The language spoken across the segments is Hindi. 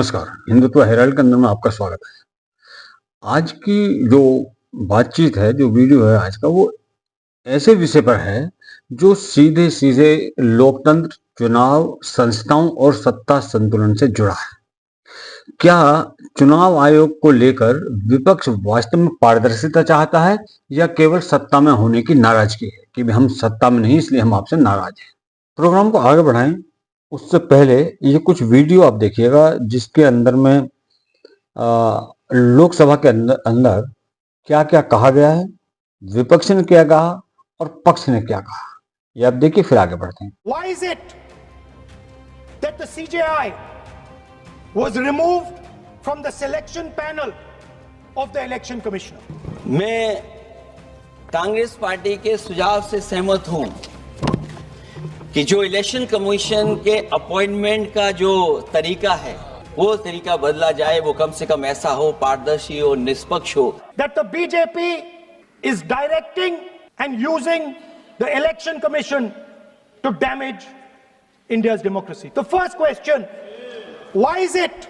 नमस्कार, हिंदुत्व हेराल्ड के अंदर में आपका स्वागत है। आज की जो बातचीत है, जो वीडियो है आज का, वो ऐसे विषय पर है जो सीधे सीधे लोकतंत्र, चुनाव, संस्थाओं और सत्ता संतुलन से जुड़ा है। क्या चुनाव आयोग को लेकर विपक्ष वास्तव में पारदर्शिता चाहता है या केवल सत्ता में होने की नाराजगी है कि हम सत्ता में नहीं इसलिए हम आपसे नाराज हैं। प्रोग्राम को आगे बढ़ाएं उससे पहले ये कुछ वीडियो आप देखिएगा जिसके अंदर में लोकसभा के अंदर क्या क्या कहा गया है, विपक्ष ने क्या कहा और पक्ष ने क्या कहा, ये आप देखिए फिर आगे बढ़ते हैं। Why is it that the CJI was removed from the selection panel of the election commissioner? मैं कांग्रेस पार्टी के सुझाव से सहमत हूं कि जो इलेक्शन कमीशन के अपॉइंटमेंट का जो तरीका है वो तरीका बदला जाए, वो कम से कम ऐसा हो, पारदर्शी हो, निष्पक्ष हो। That the BJP is directing and using the election commission to damage India's democracy. The first question, why is it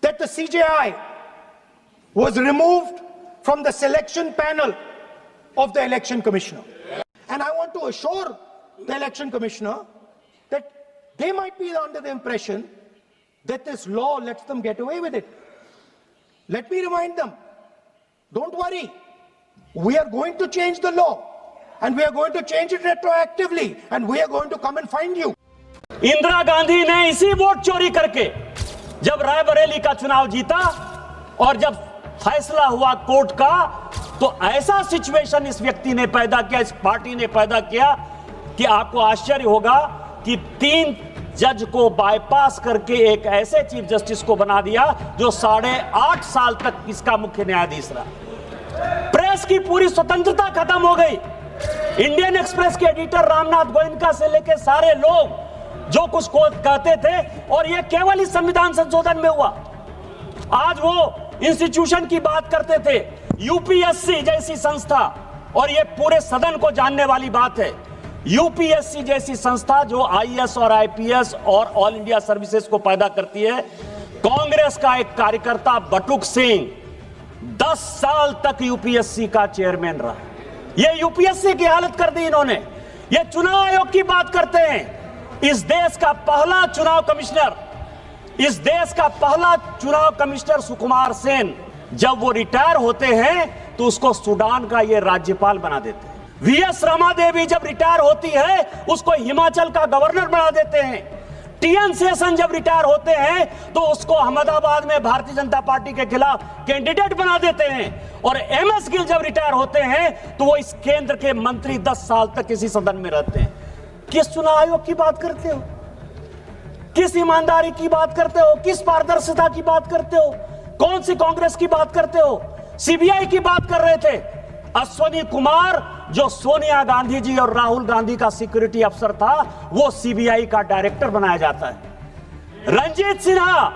that the CJI was removed from the selection panel of the election commissioner? And I want to assure the election commissioner that they might be under the impression that this law lets them get away with it. Let me remind them, don't worry, we are going to change the law and we are going to change it retroactively and we are going to come and find you. Indira Gandhi ने इसी वोट चोरी करके जब रायबरेली का चुनाव जीता और जब फैसला हुआ कोर्ट का, तो ऐसा सिचुएशन इस व्यक्ति ने पैदा किया, इस पार्टी ने पैदा किया कि आपको आश्चर्य होगा कि 3 जज को बाईपास करके एक ऐसे चीफ जस्टिस को बना दिया जो 8.5 साल तक इसका मुख्य न्यायाधीश रहा। प्रेस की पूरी स्वतंत्रता खत्म हो गई। इंडियन एक्सप्रेस के एडिटर रामनाथ गोयनका से लेकर सारे लोग जो कुछ को कहते थे, और यह केवल इस संविधान संशोधन में हुआ। आज वो इंस्टीट्यूशन की बात करते थे, यूपीएससी जैसी संस्था, और यह पूरे सदन को जानने वाली बात है, यूपीएससी जैसी संस्था जो आईएएस और आईपीएस और ऑल इंडिया सर्विसेज को पैदा करती है। कांग्रेस का एक कार्यकर्ता बटुक सिंह 10 साल तक यूपीएससी का चेयरमैन रहा। यह यूपीएससी की हालत कर दी इन्होंने। ये चुनाव आयोग की बात करते हैं। इस देश का पहला चुनाव कमिश्नर सुकुमार सेन, जब वो रिटायर होते हैं तो उसको सूडान का ये राज्यपाल बना देते हैं। वीएस रमा देवी जब रिटायर होती है उसको हिमाचल का गवर्नर बना देते हैं। टीएन शेषन जब रिटायर होते हैं तो उसको अहमदाबाद में भारतीय जनता पार्टी के खिलाफ कैंडिडेट बना देते हैं। और एमएस गिल जब रिटायर होते हैं तो वो इस केंद्र के मंत्री 10 साल तक इसी सदन में रहते हैं। किस चुनाव आयोग की बात करते हो? किस ईमानदारी की बात करते हो? किस पारदर्शिता की बात करते हो? कौन सी कांग्रेस की बात करते हो? सीबीआई की बात कर रहे थे। अश्वनी कुमार जो सोनिया गांधी जी और राहुल गांधी का सिक्योरिटी अफसर था, वो सीबीआई का डायरेक्टर बनाया जाता है। रंजीत सिन्हा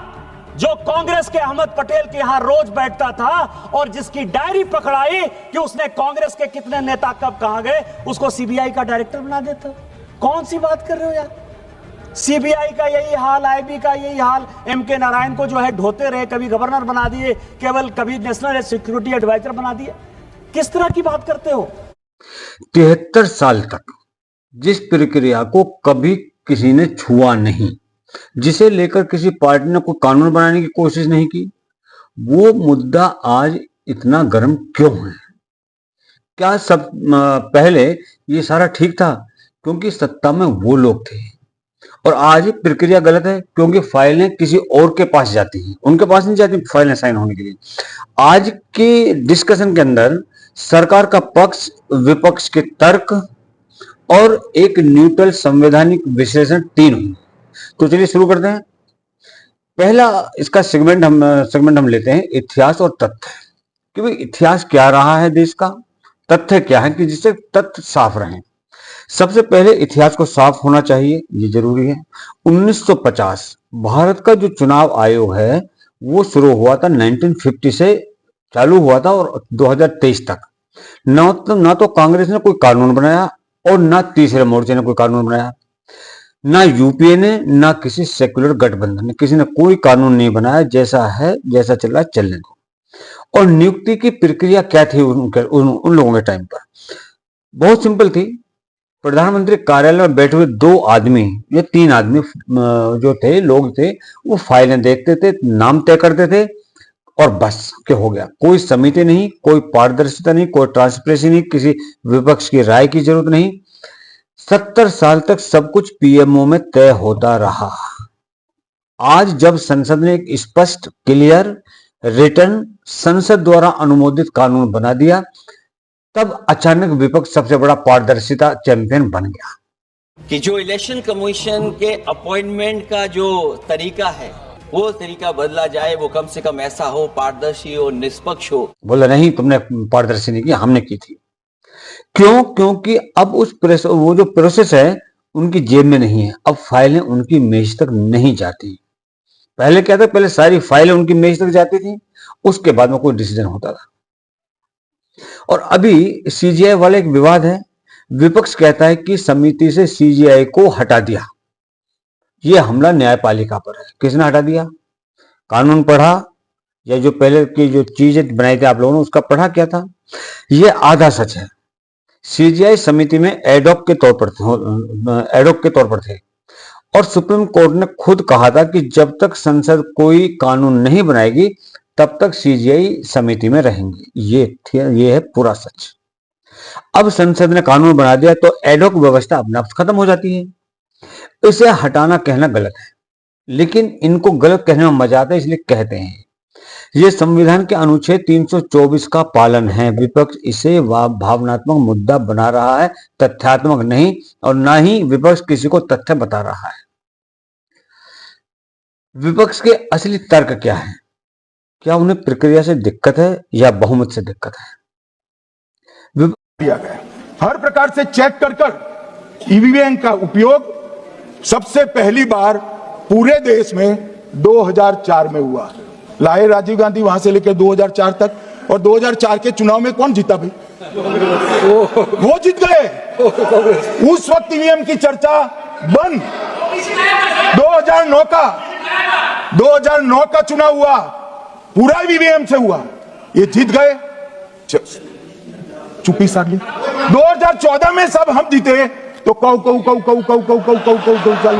जो कांग्रेस के अहमद पटेल के यहां रोज बैठता था और जिसकी डायरी पकड़ाई कि उसने कांग्रेस के कितने नेता कब कहां गए, उसको सीबीआई का डायरेक्टर बना देता। कौन सी बात कर रहे हो यार? सीबीआई का यही हाल, आईबी का यही हाल। एमके नारायण को जो है ढोते रहे, कभी गवर्नर बना दिए, केवल कभी नेशनल सिक्योरिटी एडवाइजर बना दिए। किस तरह की बात करते हो? 73 साल तक जिस प्रक्रिया को कभी किसी ने छुआ नहीं, जिसे लेकर किसी पार्टी ने कोई कानून बनाने की कोशिश नहीं की, वो मुद्दा आज इतना गर्म क्यों है? क्या सब पहले ये सारा ठीक था क्योंकि सत्ता में वो लोग थे, और आज प्रक्रिया गलत है क्योंकि फाइलें किसी और के पास जाती हैं, उनके पास नहीं जाती फाइलें साइन होने के लिए। आज के डिस्कशन के अंदर सरकार का पक्ष, विपक्ष के तर्क और एक न्यूट्रल संवैधानिक विश्लेषण 3 हुई। तो चलिए शुरू करते हैं। पहला इसका सेगमेंट हम लेते हैं इतिहास और तथ्य, क्योंकि इतिहास क्या रहा है देश का, तथ्य क्या है कि जिससे तथ्य साफ रहें। सबसे पहले इतिहास को साफ होना चाहिए, ये जरूरी है। 1950 भारत का जो चुनाव आयोग है वो शुरू हुआ था 1950 से चालू हुआ था और 2023 तक ना तो कांग्रेस ने कोई कानून बनाया और ना तीसरे मोर्चे ने कोई कानून बनाया। ना यूपीए ने ना किसी सेक्युलर गठबंधन ने, किसी ने कोई कानून नहीं बनाया। जैसा है जैसा चल रहा है चलने दो। और नियुक्ति की प्रक्रिया क्या थी उन लोगों के टाइम पर? बहुत सिंपल थी। प्रधानमंत्री कार्यालय में बैठे हुए 2 आदमी या 3 आदमी जो थे, लोग थे, वो फाइलें देखते थे, नाम तय करते थे और बस के हो गया। कोई समिति नहीं, कोई पारदर्शिता नहीं, कोई ट्रांसपेरेंसी नहीं, किसी विपक्ष की राय की जरूरत नहीं। 70 साल तक सब कुछ पीएमओ में तय होता रहा। आज जब संसद ने एक स्पष्ट, क्लियर, रिटर्न, संसद द्वारा अनुमोदित कानून बना दिया, तब अचानक विपक्ष सबसे बड़ा पारदर्शिता चैंपियन बन गया कि जो इलेक्शन कमीशन के अपॉइंटमेंट का जो तरीका है वो तरीका बदला जाए, वो कम से कम ऐसा हो, पारदर्शी हो, निष्पक्ष हो। बोला नहीं, तुमने पारदर्शी नहीं की, हमने की थी। क्यों? क्योंकि अब वो जो प्रोसेस है उनकी जेब में नहीं है। अब फाइलें उनकी मेज तक नहीं जाती। पहले क्या था? पहले सारी फाइलें उनकी मेज तक जाती थी, उसके बाद में कोई डिसीजन होता था। और अभी सीजीआई वाला एक विवाद है। विपक्ष कहता है कि समिति से सीजीआई को हटा दिया। यह हमला न्यायपालिका पर है। किसने हटा दिया? कानून पढ़ा या जो पहले की जो चीजें बनाई थी आप लोगों ने, उसका पढ़ा क्या था? यह आधा सच है। सीजीआई समिति में एडॉक के तौर पर थे और सुप्रीम कोर्ट ने खुद कहा था कि जब तक संसद कोई कानून नहीं बनाएगी तब तक सीजीआई समिति में रहेंगे। ये है पूरा सच। अब संसद ने कानून बना दिया तो एडॉक व्यवस्था अपने आप खत्म हो जाती है। इसे हटाना कहना गलत है, लेकिन इनको गलत कहने में मजा आता है, इसलिए कहते हैं। यह संविधान के अनुच्छेद 324 का पालन है। विपक्ष इसे भावनात्मक मुद्दा बना रहा है, तथ्यात्मक नहीं, और ना ही विपक्ष किसी को तथ्य बता रहा है। विपक्ष के असली तर्क क्या है? क्या उन्हें प्रक्रिया से दिक्कत है या बहुमत से दिक्कत है? दिया गया हर प्रकार से चेक कर ईवीएम का उपयोग सबसे पहली बार पूरे देश में 2004 में हुआ। लाए राजीव गांधी वहां से लेकर 2004 तक, और 2004 के चुनाव में कौन जीता भाई? वो जीत गए। उस वक्त ईवीएम की चर्चा बंद। 2009 का चुनाव हुआ, पूरा ईवीएम से हुआ, ये जीत गए, चुप्पी साध ली। 2014 में सब हम जीते तो कौ चालू कर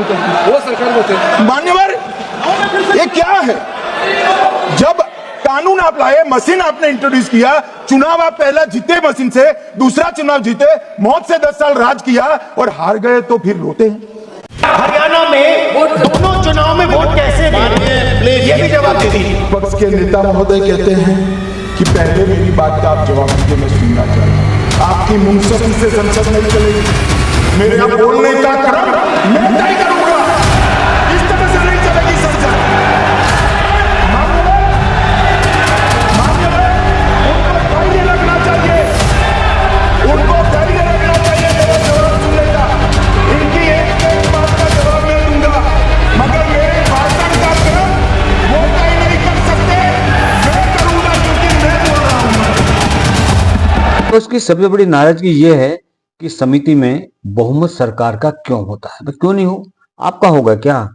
दी। वो सरकार मान्यवर, ये क्या है? जब कानून आप लाए, मशीन आपने इंट्रोड्यूस किया, चुनाव आप पहला जीते मशीन से, दूसरा चुनाव जीते, मौत से 10 साल राज किया और हार गए तो फिर रोते हैं। हरियाणा में दोनों चुनाव में वोट कैसे दिए? ये भी जवाब दे दीजिए। विपक्ष के नेता महोदय कहते हैं कि पहले मेरी बात का आप जवाब दीजिए, मैं सुनना चाहता हूं। आपकी मुंशक्ति से संसद नहीं चलेगी। मेरे यहाँ बोलने का क्रम मैं तय करूंगा। इस तरह से नहीं चलेगी संसद। उनको धैर्य रखना चाहिए, उनको धैर्य रखना चाहिए। मेरा जवाब सुन लेगा। इनकी एक बात का जवाब मैं दूंगा, मगर मेरे भाषण का क्रम वो तय नहीं कर सकते। मैं करूंगा क्योंकि मैं बोल रहा हूं। तो उसकी सबसे बड़ी नाराजगी ये है कि समिति में बहुमत सरकार का क्यों होता है? क्यों नहीं हो? आपका होगा क्या?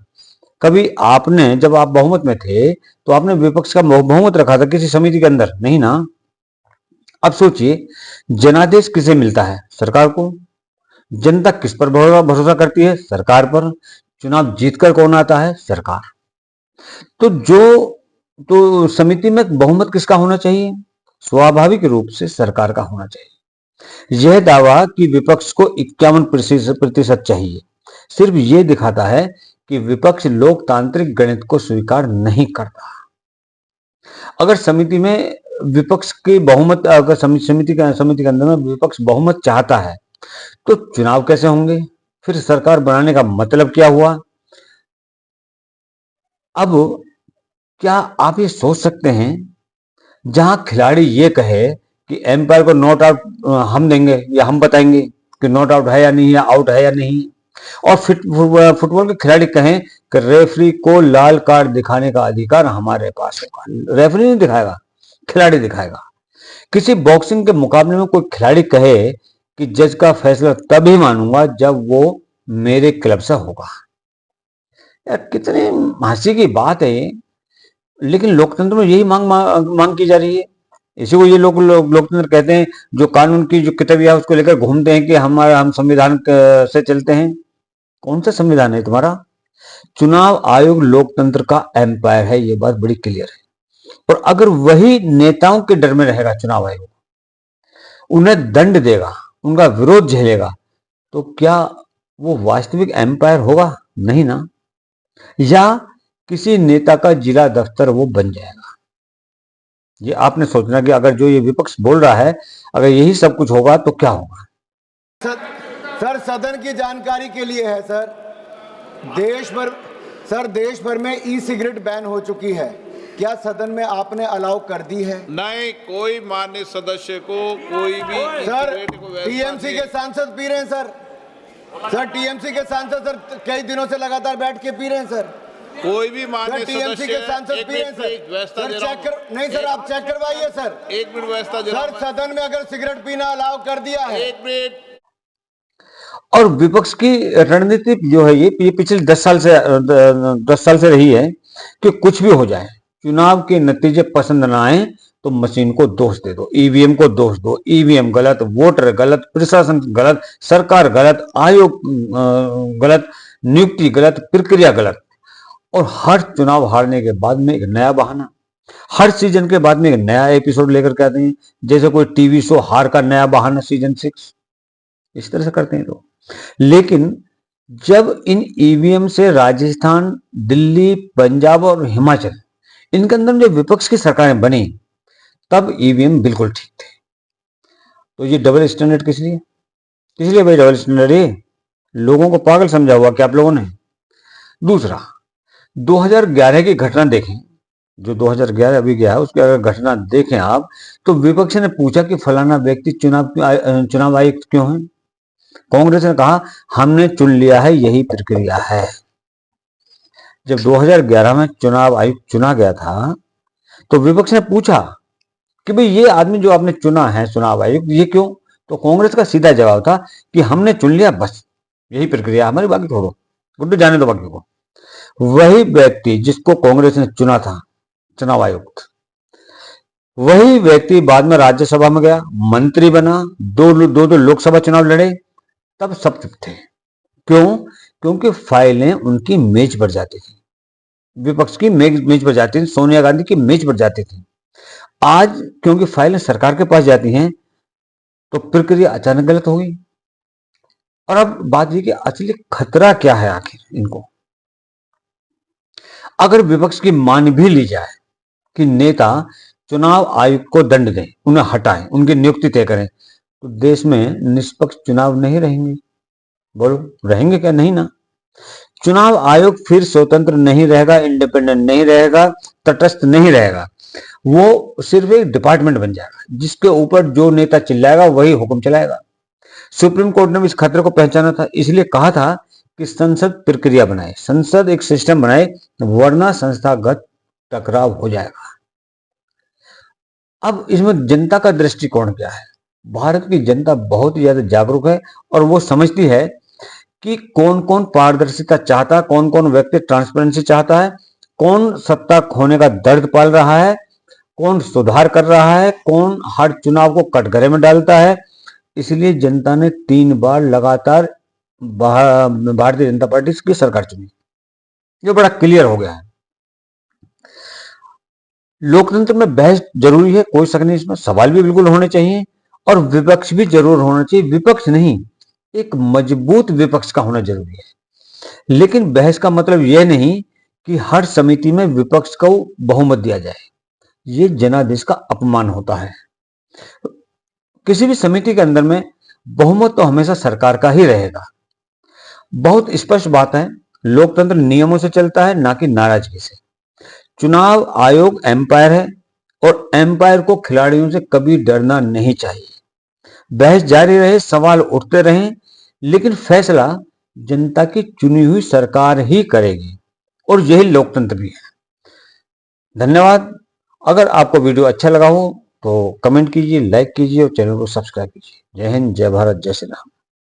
कभी आपने, जब आप बहुमत में थे तो आपने विपक्ष का बहुमत रखा था किसी समिति के अंदर? नहीं ना। अब सोचिए, जनादेश किसे मिलता है? सरकार को। जनता किस पर भरोसा करती है? सरकार पर। चुनाव जीतकर कौन आता है? सरकार। तो समिति में बहुमत किसका होना चाहिए? स्वाभाविक रूप से सरकार का होना चाहिए। यह दावा कि विपक्ष को 51% चाहिए सिर्फ यह दिखाता है कि विपक्ष लोकतांत्रिक गणित को स्वीकार नहीं करता। अगर समिति में विपक्ष की बहुमत, अगर समिति के अंदर में विपक्ष बहुमत चाहता है तो चुनाव कैसे होंगे? फिर सरकार बनाने का मतलब क्या हुआ? अब क्या आप ये सोच सकते हैं, जहां खिलाड़ी ये कहे कि एम्पायर को नॉट आउट हम देंगे या हम बताएंगे कि नॉट आउट है या नहीं, या आउट है या नहीं, और फुटबॉल के खिलाड़ी कहें कि रेफरी को लाल कार्ड दिखाने का अधिकार हमारे पास होगा। रेफरी नहीं दिखाएगा, खिलाड़ी दिखाएगा। किसी बॉक्सिंग के मुकाबले में कोई खिलाड़ी कहे कि जज का फैसला तभी मानूंगा जब वो मेरे क्लब से होगा। यार कितने हंसी की बात है ये, लेकिन लोकतंत्र में यही मांग की जा रही है। इसी को ये लोकतंत्र कहते हैं, जो कानून की जो किताबियां उसको लेकर घूमते हैं कि हम संविधान से चलते हैं। कौन सा संविधान है तुम्हारा? चुनाव आयोग लोकतंत्र का एम्पायर है, ये बात बड़ी क्लियर है। और अगर वही नेताओं के डर में रहेगा चुनाव आयोग, उन्हें दंड देगा, उनका विरोध झेलेगा, तो क्या वो वास्तविक एम्पायर होगा? नहीं ना। या किसी नेता का जिला दफ्तर वो बन जाएगा। ये आपने सोचना कि अगर जो ये विपक्ष बोल रहा है, अगर यही सब कुछ होगा तो क्या होगा। सर सदन की जानकारी के लिए है सर, देश भर में ई सिगरेट बैन हो चुकी है, क्या सदन में आपने अलाउ कर दी है? नहीं, कोई माननीय सदस्य को कोई भी सर सिगरेट को वैसा टीएमसी के सांसद पी रहे हैं सर टीएमसी के सांसद सर कई दिनों से लगातार बैठ के पी रहे हैं सर। कोई भी माननीय टीएमसी के सांसद पी रहे हैं सर चेक कर, नहीं सर आप चेक करवाइए सर। एक मिनट व्यवस्था सर सदन में अगर सिगरेट पीना अलाउ कर दिया है। एक मिनट। और विपक्ष की रणनीति जो है ये पिछले 10 साल से रही है कि कुछ भी हो जाए, चुनाव के नतीजे पसंद ना आए तो मशीन को दोष दे दो, ईवीएम को दोष दो। ईवीएम गलत, वोटर गलत, प्रशासन गलत, सरकार गलत, आयोग गलत, नियुक्ति गलत, प्रक्रिया गलत। और हर चुनाव हारने के बाद में एक नया बहाना, हर सीजन के बाद में एक नया एपिसोड लेकर के आते हैं, जैसे कोई टीवी शो हार का नया बहाना सीजन 6, इस तरह से करते हैं लोग। लेकिन जब इन ईवीएम से राजस्थान, दिल्ली, पंजाब और हिमाचल, इनके अंदर जब विपक्ष की सरकारें बनी, तब ईवीएम बिल्कुल ठीक थे। तो ये डबल स्टैंडर्ड किस लिए? इसलिए भाई डबल स्टैंडर्ड है, लोगों को पागल समझा हुआ कि आप लोगों ने। दूसरा, 2011 की घटना देखें, जो 2011 अभी गया है उसकी अगर घटना देखें आप, तो विपक्ष ने पूछा कि फलाना व्यक्ति चुनाव आयुक्त क्यों है? कांग्रेस ने कहा हमने चुन लिया है, यही प्रक्रिया है। जब 2011 में चुनाव आयुक्त चुना गया था तो विपक्ष ने पूछा कि भाई ये आदमी जो आपने चुना है चुनाव आयुक्त, ये क्यों? तो कांग्रेस का सीधा जवाब था कि हमने चुन लिया, बस यही प्रक्रिया हमारी, बाकी छोड़ो, गुड्डू जाने दो बाकी को। वही व्यक्ति जिसको कांग्रेस ने चुना था चुनाव आयुक्त, वही व्यक्ति बाद में राज्यसभा में गया, मंत्री बना, दो लोकसभा चुनाव लड़े, तब सब चुप थे। क्यों? क्योंकि फाइलें उनकी मेज पर जाती थी, विपक्ष की मेज पर जाती थी, सोनिया गांधी की मेज पर जाती थी। आज क्योंकि फाइलें सरकार के पास जाती हैं तो प्रक्रिया अचानक गलत हो गई। और अब बात ये कि असली खतरा क्या है आखिर इनको? अगर विपक्ष की मान भी ली जाए कि नेता चुनाव आयुक्त को दंड दें, उन्हें हटाएं, उनकी नियुक्ति तय करें, तो देश में निष्पक्ष चुनाव नहीं रहेंगे। बोलो रहेंगे क्या? नहीं ना। चुनाव आयोग फिर स्वतंत्र नहीं रहेगा, इंडिपेंडेंट नहीं रहेगा, तटस्थ नहीं रहेगा। वो सिर्फ एक डिपार्टमेंट बन जाएगा जिसके ऊपर जो नेता चिल्लाएगा वही हुक्म चलाएगा। सुप्रीम कोर्ट ने भी इस खतरे को पहचाना था, इसलिए कहा था कि संसद प्रक्रिया बनाए, संसद एक सिस्टम बनाए, वरना संस्थागत टकराव हो जाएगा। अब इसमें जनता का दृष्टिकोण क्या है? भारत की जनता बहुत ही ज्यादा जागरूक है और वो समझती है कि कौन कौन पारदर्शिता चाहता है, कौन कौन व्यक्ति ट्रांसपेरेंसी चाहता है, कौन सत्ता खोने का दर्द पाल रहा है, कौन सुधार कर रहा है, कौन हर चुनाव को कटघरे में डालता है। इसलिए जनता ने 3 बार लगातार भारतीय जनता पार्टी की सरकार चुनी। ये बड़ा क्लियर हो गया है। लोकतंत्र में बहस जरूरी है, कोई शक नहीं इसमें, सवाल भी बिल्कुल होने चाहिए और विपक्ष भी जरूर होना चाहिए। विपक्ष नहीं, एक मजबूत विपक्ष का होना जरूरी है। लेकिन बहस का मतलब यह नहीं कि हर समिति में विपक्ष को बहुमत दिया जाए, ये जनादेश का अपमान होता है। किसी भी समिति के अंदर में बहुमत तो हमेशा सरकार का ही रहेगा। बहुत स्पष्ट बात है, लोकतंत्र नियमों से चलता है, ना कि नाराजगी से। चुनाव आयोग एम्पायर है और एम्पायर को खिलाड़ियों से कभी डरना नहीं चाहिए। बहस जारी रहे, सवाल उठते रहें, लेकिन फैसला जनता की चुनी हुई सरकार ही करेगी और यही लोकतंत्र भी है। धन्यवाद। अगर आपको वीडियो अच्छा लगा हो तो कमेंट कीजिए, लाइक कीजिए और चैनल को सब्सक्राइब कीजिए। जय हिंद, जय भारत, जय श्री राम।